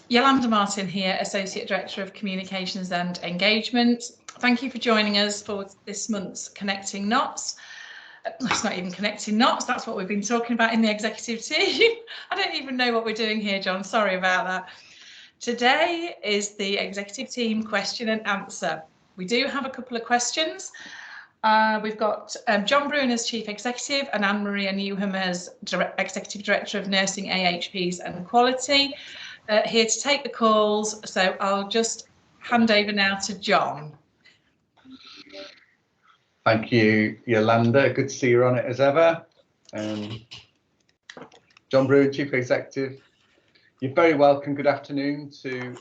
Yolanda Martin here, Associate Director of Communications and Engagement. Thank you for joining us for this month's Connecting Knots. It's not even connecting knots, that's what we've been talking about in the executive team. I don't even know what we're doing here, John, sorry about that. Today is the executive team question and answer. We do have a couple of questions. We've got John Brewin as Chief Executive and Anne-Maria Newham as Executive Director of Nursing AHPs and Quality here to take the calls. So I'll just hand over now to John. Thank you, Yolanda. Good to see you on it as ever. John Brewin, Chief Executive. You're very welcome. Good afternoon to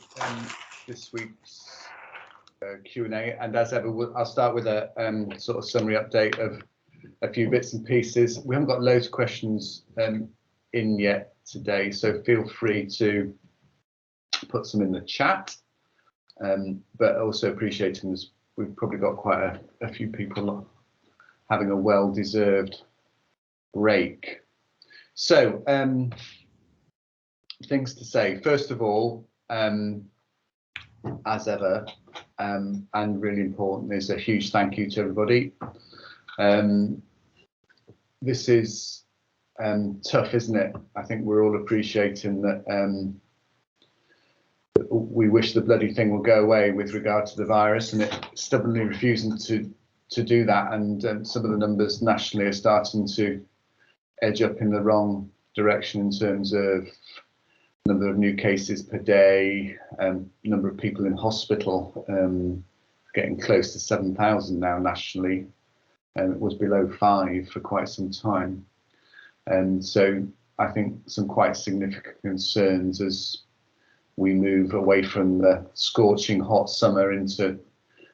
this week's Q&A. And as ever, I'll start with a sort of summary update of a few bits and pieces. We haven't got loads of questions in yet today, so feel free to put some in the chat. But also appreciating this, we've probably got quite a few people having a well-deserved break. So, things to say. First of all, as ever, and really important, is a huge thank you to everybody. This is tough, isn't it? I think we're all appreciating that we wish the bloody thing will go away with regard to the virus, and it stubbornly refusing to do that. And some of the numbers nationally are starting to edge up in the wrong direction in terms of number of new cases per day, number of people in hospital, getting close to 7,000 now nationally, and it was below 5 for quite some time. And so I think some quite significant concerns as we move away from the scorching hot summer into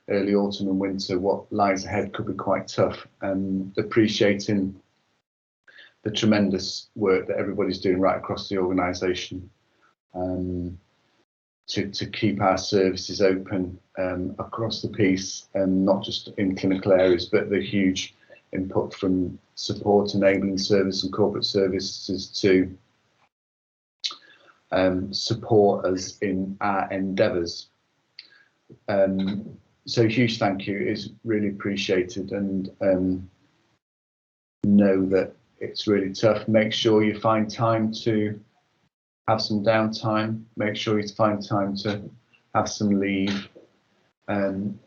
early autumn and winter. What lies ahead could be quite tough, and appreciating the tremendous work that everybody's doing right across the organisation to keep our services open across the piece, and not just in clinical areas, but the huge input from support enabling service and corporate services to support us in our endeavours. So huge thank you is really appreciated, and know that it's really tough. Make sure you find time to have some downtime, make sure you find time to have some leave, and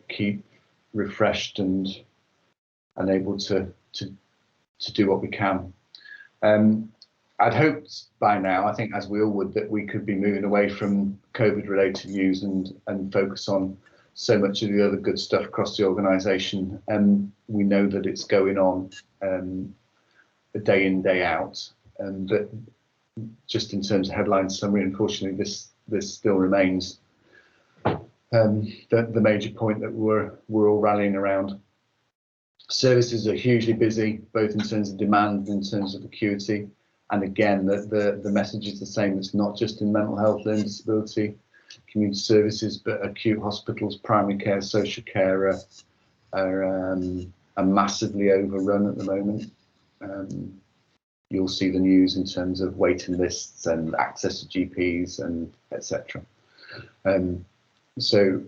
keep refreshed and able to do what we can. I'd hoped by now, I think as we all would, that we could be moving away from COVID related news and focus on so much of the other good stuff across the organisation. And we know that it's going on day in, day out, and that just in terms of headline summary, unfortunately, this still remains the major point that we're all rallying around. Services are hugely busy, both in terms of demand and in terms of acuity. And again, the message is the same. It's not just in mental health, learning disability, community services, but acute hospitals, primary care, social care are massively overrun at the moment. You'll see the news in terms of waiting lists and access to GPs and etc. So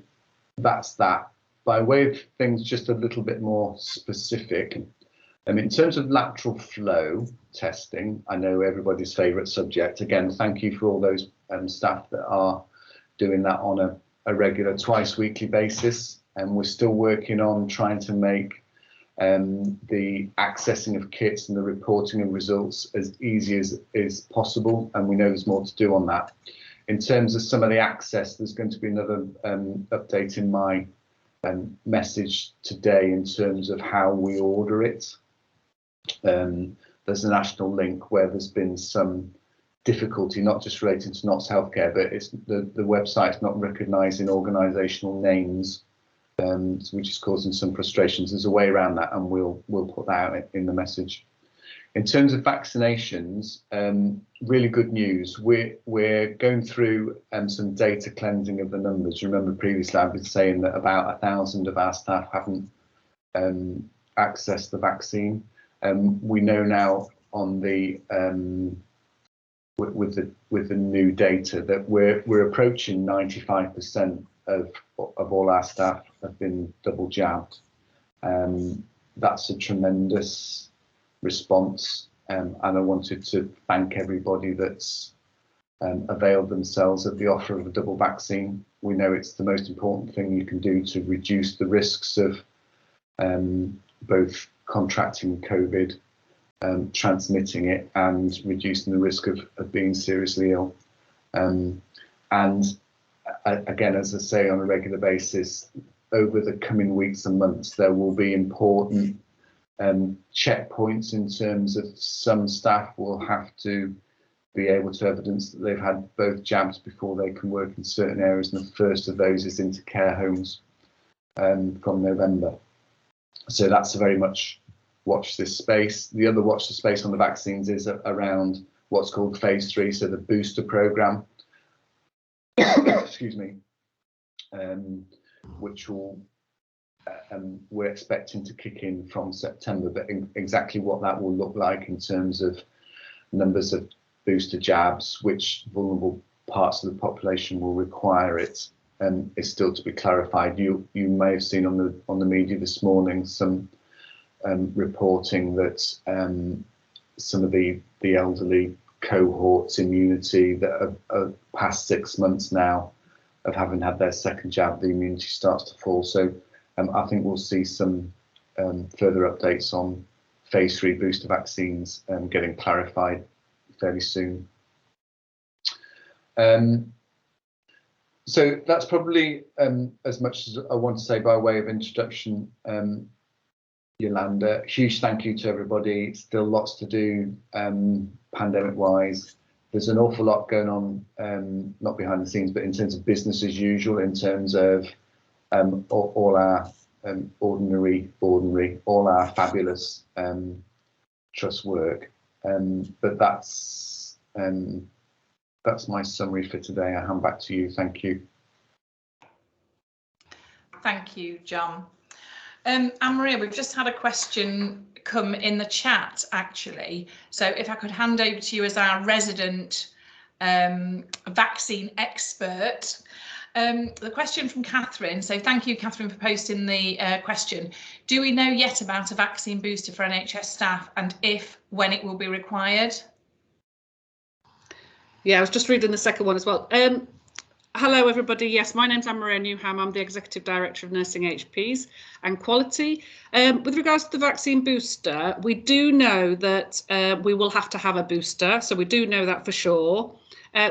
that's that. By way of things just a little bit more specific, in terms of lateral flow testing, I know everybody's favourite subject. Again, thank you for all those staff that are doing that on a regular twice weekly basis. And we're still working on trying to make the accessing of kits and the reporting of results as easy as possible. And we know there's more to do on that. In terms of some of the access, there's going to be another update in my message today in terms of how we order it. There's a national link where there's been some difficulty, not just relating to Notts Healthcare, but it's the website's not recognising organisational names, which is causing some frustrations. There's a way around that, and we'll put that out in the message. In terms of vaccinations, really good news. We're going through some data cleansing of the numbers. Remember previously I've been saying that about 1,000 of our staff haven't accessed the vaccine. We know now on the with the new data that we're approaching 95% of all our staff have been double jabbed. That's a tremendous response, and I wanted to thank everybody that's availed themselves of the offer of a double vaccine. We know it's the most important thing you can do to reduce the risks of both contracting COVID, transmitting it, and reducing the risk of being seriously ill. And again, as I say on a regular basis, over the coming weeks and months, there will be important checkpoints in terms of some staff will have to be able to evidence that they've had both jabs before they can work in certain areas, and the first of those is into care homes from November. So that's a very much watch this space. The other watch the space on the vaccines is around what's called phase 3, so the booster program, excuse me, which will we're expecting to kick in from September, but exactly what that will look like in terms of numbers of booster jabs, which vulnerable parts of the population will require it, is still to be clarified. You may have seen on the media this morning some reporting that some of the elderly cohorts immunity that are past 6 months now of having had their second jab, the immunity starts to fall. So I think we'll see some further updates on phase 3 booster vaccines getting clarified fairly soon. So that's probably as much as I want to say by way of introduction. Yolanda, huge thank you to everybody. Still lots to do pandemic wise. There's an awful lot going on, not behind the scenes, but in terms of business as usual, in terms of all our ordinary, all our fabulous trust work. But that's my summary for today. I hand back to you. Thank you. Thank you, John. Anne-Maria, we've just had a question come in the chat, actually. So if I could hand over to you as our resident vaccine expert. The question from Catherine. So thank you, Catherine, for posting the question. Do we know yet about a vaccine booster for NHS staff, and if, when it will be required? Yeah, I was just reading the second one as well. Hello, everybody. Yes, my name's Anne-Maria Newham. I'm the Executive Director of Nursing HPs and Quality. With regards to the vaccine booster, we do know that we will have to have a booster. So we do know that for sure.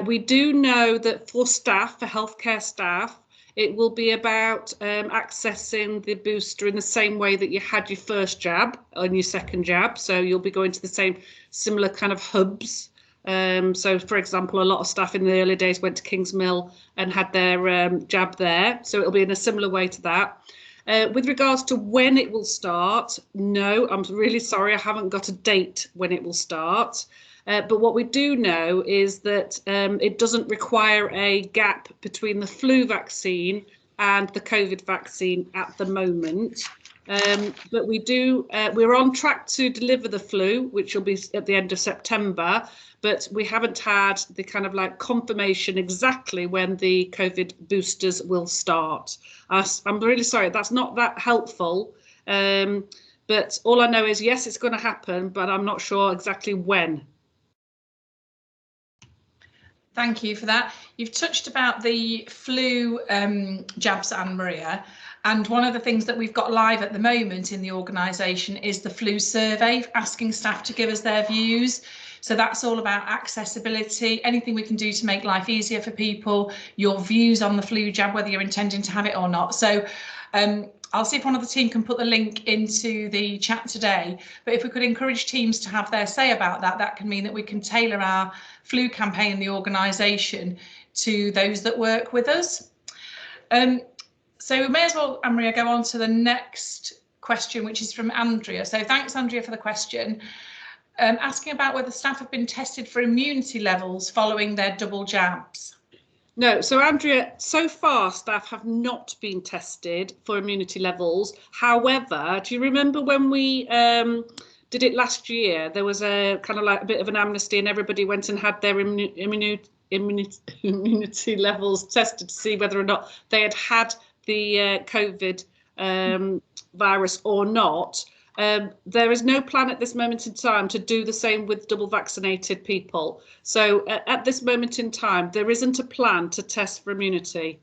We do know that for staff, for healthcare staff, it will be about accessing the booster in the same way that you had your first jab and your second jab. So you'll be going to the same similar kind of hubs. So, for example, a lot of staff in the early days went to Kingsmill and had their jab there. So it'll be in a similar way to that. With regards to when it will start, no, I'm really sorry, I haven't got a date when it will start. But what we do know is that it doesn't require a gap between the flu vaccine and the COVID vaccine at the moment. But we're on track to deliver the flu, which will be at the end of September, but we haven't had the kind of like confirmation exactly when the COVID boosters will start. I'm really sorry, that's not that helpful. But all I know is, yes, it's going to happen, but I'm not sure exactly when. Thank you for that. You've touched about the flu jabs, Anne-Maria, and one of the things that we've got live at the moment in the organisation is the flu survey, asking staff to give us their views. So that's all about accessibility, anything we can do to make life easier for people, your views on the flu jab, whether you're intending to have it or not. So I'll see if one of the team can put the link into the chat today. But if we could encourage teams to have their say about that, that can mean that we can tailor our flu campaign in the organisation to those that work with us. So we may as well, Anne-Maria, go on to the next question, which is from Andrea. So thanks, Andrea, for the question. Asking about whether staff have been tested for immunity levels following their double jabs. No, so Andrea, so far staff have not been tested for immunity levels. However, do you remember when we did it last year, there was a kind of like a bit of an amnesty, and everybody went and had their immunity levels tested to see whether or not they had the COVID virus or not. There is no plan at this moment in time to do the same with double vaccinated people. So at this moment in time, there isn't a plan to test for immunity.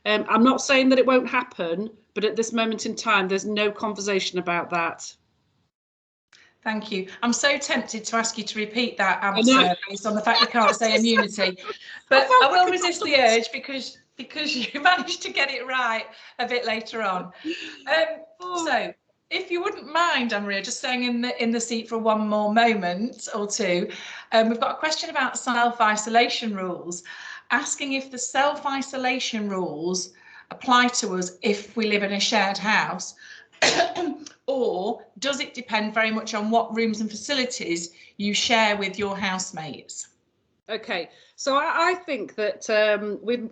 I'm not saying that it won't happen, but at this moment in time, there's no conversation about that. Thank you. I'm so tempted to ask you to repeat that answer based on the fact you can't say immunity, but I will resist the urge because you managed to get it right a bit later on. So if you wouldn't mind, Anne-Maria, just staying in the seat for one more moment or two, we've got a question about self-isolation rules, asking if the self-isolation rules apply to us if we live in a shared house, or does it depend very much on what rooms and facilities you share with your housemates? Okay, so I think that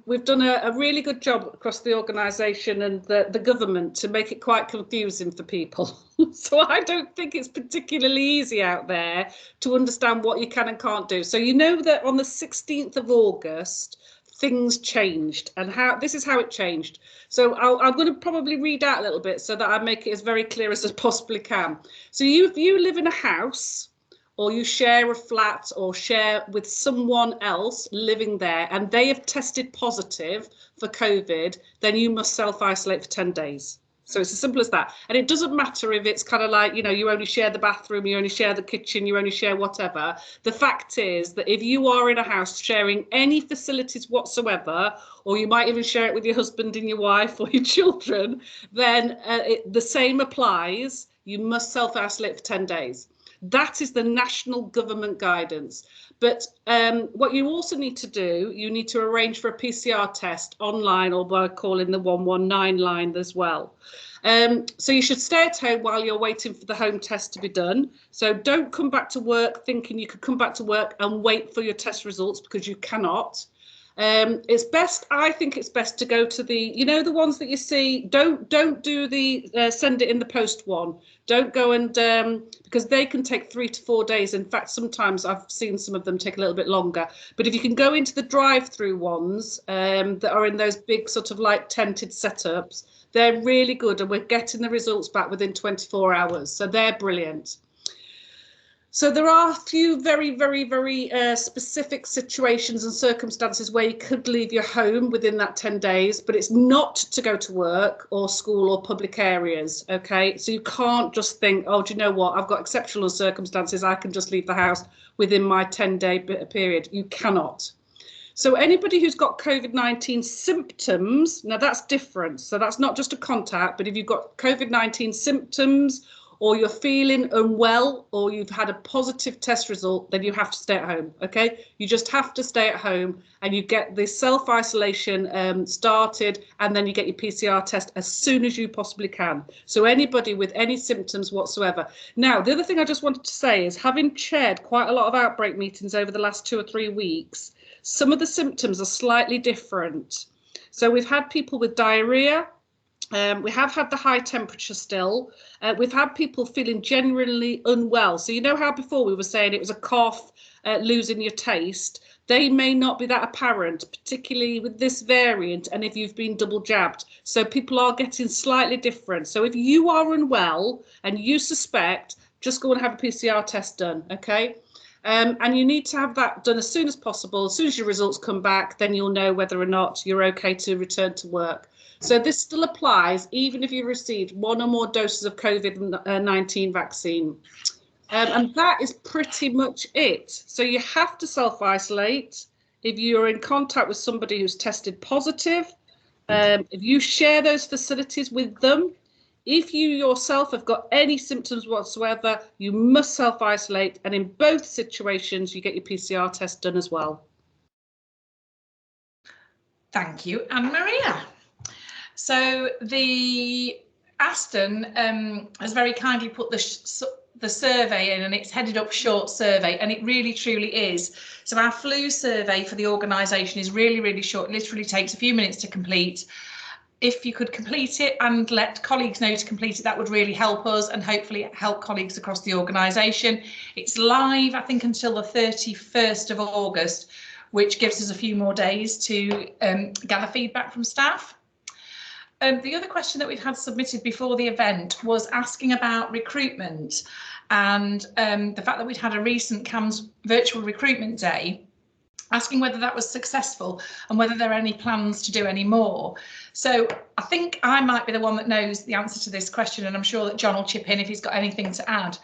we've done a really good job across the organisation and the government to make it quite confusing for people. So I don't think it's particularly easy out there to understand what you can and can't do. So you know that on the 16th of August, things changed, and this is how it changed. So I'm going to probably read out a little bit so that I make it as very clear as I possibly can. So if you live in a house, or you share a flat or share with someone else living there and they have tested positive for COVID, then you must self-isolate for 10 days. So it's as simple as that. And it doesn't matter if it's kind of like, you know, you only share the bathroom, you only share the kitchen, you only share whatever. The fact is that if you are in a house sharing any facilities whatsoever, or you might even share it with your husband and your wife or your children, then the same applies. You must self-isolate for 10 days. That is the national government guidance. But what you also need to do, you need to arrange for a PCR test online or by calling the 119 line as well. So you should stay at home while you're waiting for the home test to be done. So don't come back to work thinking you could come back to work and wait for your test results, because you cannot. It's best, I think it's best to go to the, you know, the ones that you see, don't do the send it in the post one. Don't go and, because they can take 3 to 4 days. In fact, sometimes I've seen some of them take a little bit longer. But if you can go into the drive-through ones that are in those big sort of like tented setups, they're really good, and we're getting the results back within 24 hours. So they're brilliant. So there are a few very, very, very specific situations and circumstances where you could leave your home within that 10 days, but it's not to go to work or school or public areas, okay? So you can't just think, oh, do you know what? I've got exceptional circumstances, I can just leave the house within my 10-day period. You cannot. So anybody who's got COVID-19 symptoms, now that's different. So that's not just a contact, but if you've got COVID-19 symptoms, or you're feeling unwell, or you've had a positive test result, then you have to stay at home, okay? You just have to stay at home, and you get the self-isolation started, and then you get your PCR test as soon as you possibly can. So anybody with any symptoms whatsoever. Now, the other thing I just wanted to say is, having chaired quite a lot of outbreak meetings over the last 2 or 3 weeks, some of the symptoms are slightly different. So we've had people with diarrhea, we have had the high temperature still. We've had people feeling genuinely unwell. So you know how before we were saying it was a cough, losing your taste. They may not be that apparent, particularly with this variant and if you've been double jabbed. So people are getting slightly different. So if you are unwell and you suspect, just go and have a PCR test done, okay? And you need to have that done as soon as possible. As soon as your results come back, then you'll know whether or not you're okay to return to work. So this still applies even if you've received 1 or more doses of COVID-19 vaccine. And that is pretty much it. So you have to self-isolate if you're in contact with somebody who's tested positive, if you share those facilities with them. If you yourself have got any symptoms whatsoever, you must self-isolate, and in both situations you get your PCR test done as well. Thank you, Anne-Maria. So the Aston has very kindly put the survey in, and it's headed up short survey, and it really truly is. So our flu survey for the organisation is really, really short. It literally takes a few minutes to complete. if you could complete it and let colleagues know to complete it, that would really help us and hopefully help colleagues across the organisation. It's live, I think, until the 31st of August, which gives us a few more days to gather feedback from staff. The other question that we've had submitted before the event was asking about recruitment and the fact that we'd had a recent CAMS virtual recruitment day, asking whether that was successful and whether there are any plans to do any more. So I think I might be the one that knows the answer to this question, and I'm sure that John will chip in if he's got anything to add.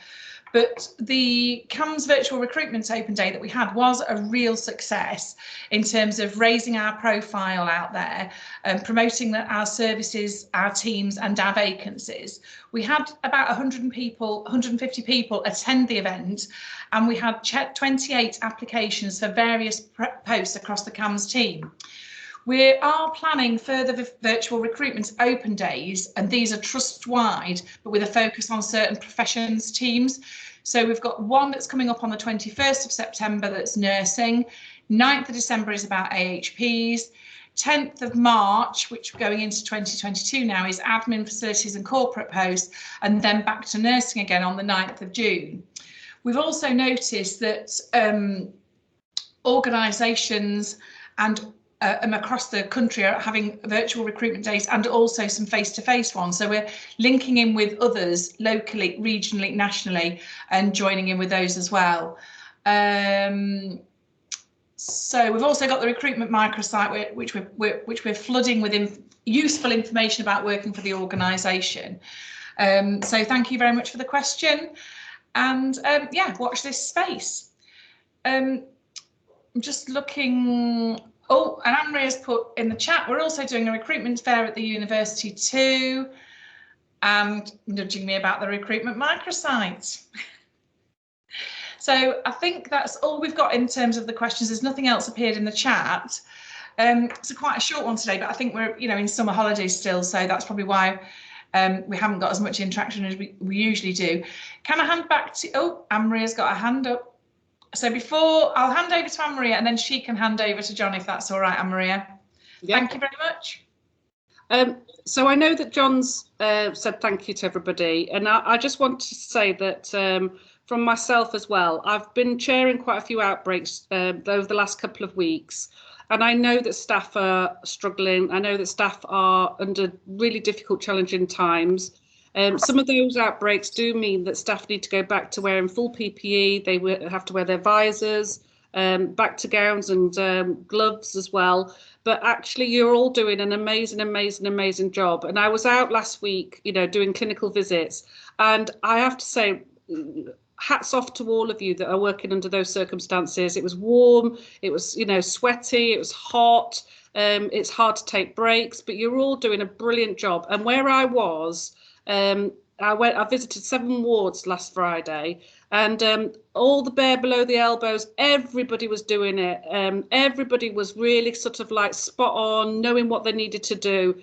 But the CAMS virtual recruitment open day that we had was a real success in terms of raising our profile out there and promoting our services, our teams and our vacancies. We had about 150 people attend the event, and we had 28 applications for various posts across the CAMS team. We are planning further virtual recruitment open days, and these are trust-wide, but with a focus on certain professions teams. So we've got one that's coming up on the 21st of September that's nursing, 9th of December is about AHPs, 10th of March, which going into 2022 now, is admin, facilities and corporate posts, and then back to nursing again on the 9th of June. We've also noticed that organisations and across the country are having virtual recruitment days and also some face-to-face ones. So we're linking in with others locally, regionally, nationally, and joining in with those as well. So we've also got the recruitment microsite, which we're flooding with useful information about working for the organisation. So thank you very much for the question, and yeah, watch this space. I'm just looking. Oh, and Anne-Maria's put in the chat, we're also doing a recruitment fair at the university too, and nudging me about the recruitment microsite. So I think that's all we've got in terms of the questions. There's nothing else appeared in the chat. It's quite a short one today, but I think we're in summer holidays still, so that's probably why we haven't got as much interaction as we usually do. Can I hand back to, oh, Anne-Maria's got a hand up. So I'll hand over to Anne-Maria, and then she can hand over to John, if that's all right, Anne-Maria. Yep. Thank you very much. So I know that John's said thank you to everybody, and I just want to say that from myself as well, I've been chairing quite a few outbreaks over the last couple of weeks, and I know that staff are struggling. I know that staff are under really difficult, challenging times. Some of those outbreaks do mean that staff need to go back to wearing full PPE. They have to wear their visors, back to gowns and gloves as well. But actually, you're all doing an amazing job. And I was out last week, doing clinical visits. And I have to say, hats off to all of you that are working under those circumstances. It was warm, it was, sweaty, it was hot. It's hard to take breaks, but you're all doing a brilliant job. And where I was, I visited 7 wards last Friday, and all the bare below the elbows, everybody was doing it. Everybody was really sort of like spot on, knowing what they needed to do.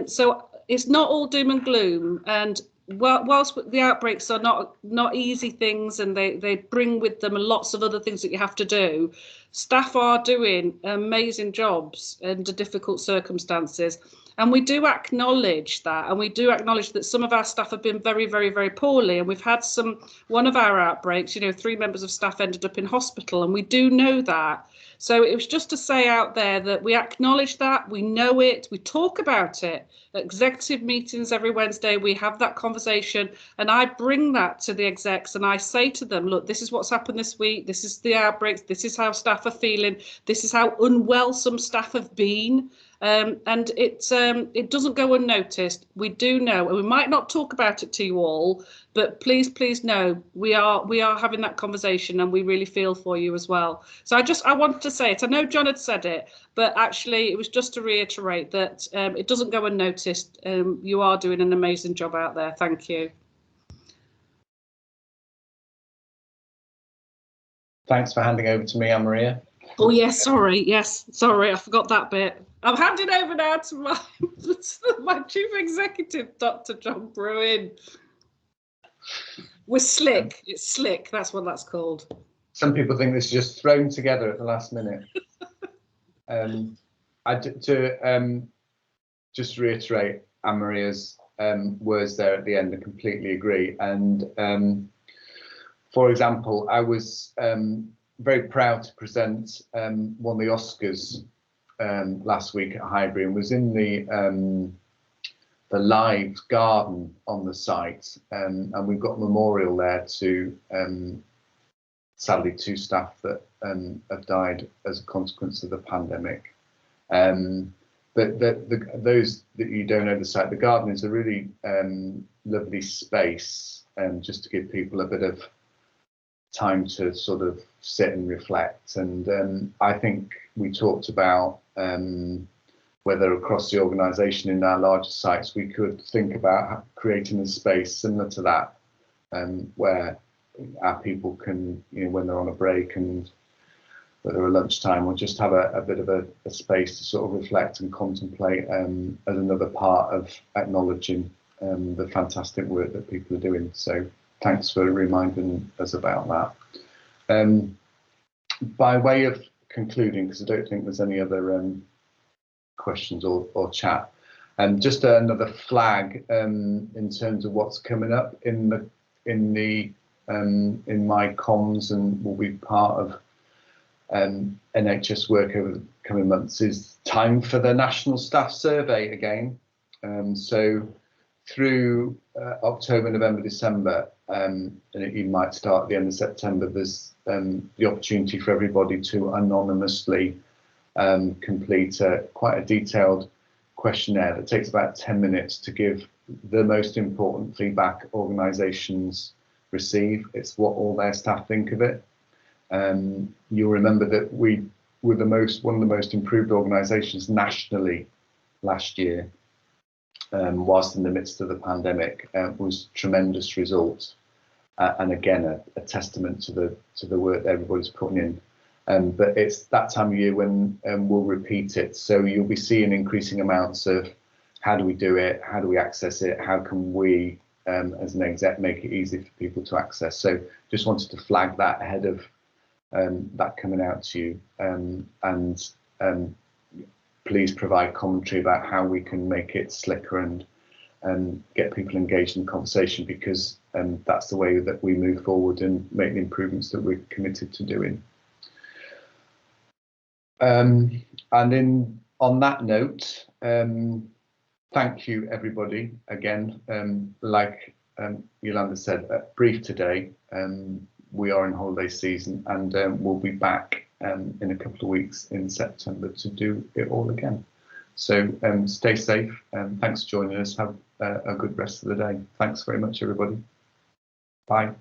So it's not all doom and gloom. And whilst the outbreaks are not easy things, and they bring with them lots of other things that you have to do, staff are doing amazing jobs under difficult circumstances. And we do acknowledge that, and we do acknowledge that some of our staff have been very poorly, and we've had one of our outbreaks, 3 members of staff ended up in hospital, and we do know that. So it was just to say out there that we acknowledge that, we know it, we talk about it at executive meetings every Wednesday. We have that conversation, and I bring that to the execs, and I say to them, look, this is what's happened this week, this is the outbreaks, this is how staff are feeling, this is how unwell some staff have been. And it doesn't go unnoticed. We do know, and we might not talk about it to you all, but please know we are having that conversation, and we really feel for you as well. So I wanted to say it. I know John had said it, but actually it was just to reiterate that it doesn't go unnoticed. You are doing an amazing job out there. Thank you. Thanks for handing over to me, Anne-Maria. Oh yes, sorry, I forgot that bit. I'm handing over now to my chief executive, Dr. John Brewin. We're slick. It's slick. That's what that's called. Some people think this is just thrown together at the last minute. just reiterate Anne-Maria's words there at the end. I completely agree. And for example, I was very proud to present one of the Oscars last week at Highbury, and was in the live garden on the site, and we've got a memorial there to sadly 2 staff that have died as a consequence of the pandemic. But those that you don't know the site, the garden is a really lovely space, just to give people a bit of time to sort of sit and reflect. And I think we talked about whether across the organisation in our larger sites we could think about creating a space similar to that, where our people can, you know, when they're on a break and whether at lunchtime, or just have a bit of a space to sort of reflect and contemplate, as another part of acknowledging the fantastic work that people are doing. So thanks for reminding us about that. By way of concluding, because I don't think there's any other questions or chat, just another flag in terms of what's coming up in my comms, and will be part of NHS work over the coming months, is time for the National Staff Survey again. So through October, November, December, and it might start at the end of September, there's the opportunity for everybody to anonymously complete quite a detailed questionnaire that takes about 10 minutes to give the most important feedback organisations receive. It's what all their staff think of it. You'll remember that we were one of the most improved organisations nationally last year, whilst in the midst of the pandemic. Was tremendous results, and again a testament to the work that everybody's putting in. But it's that time of year when we'll repeat it. So you'll be seeing increasing amounts of how do we do it, how do we access it, how can we as an exec make it easy for people to access. So just wanted to flag that ahead of that coming out to you, and please provide commentary about how we can make it slicker and get people engaged in the conversation, because that's the way that we move forward and make the improvements that we're committed to doing. And on that note, thank you everybody again. Like Yolanda said, brief today. We are in holiday season, and we'll be back in a couple of weeks in September to do it all again. So stay safe, and thanks for joining us. Have a good rest of the day. Thanks very much, everybody. Bye.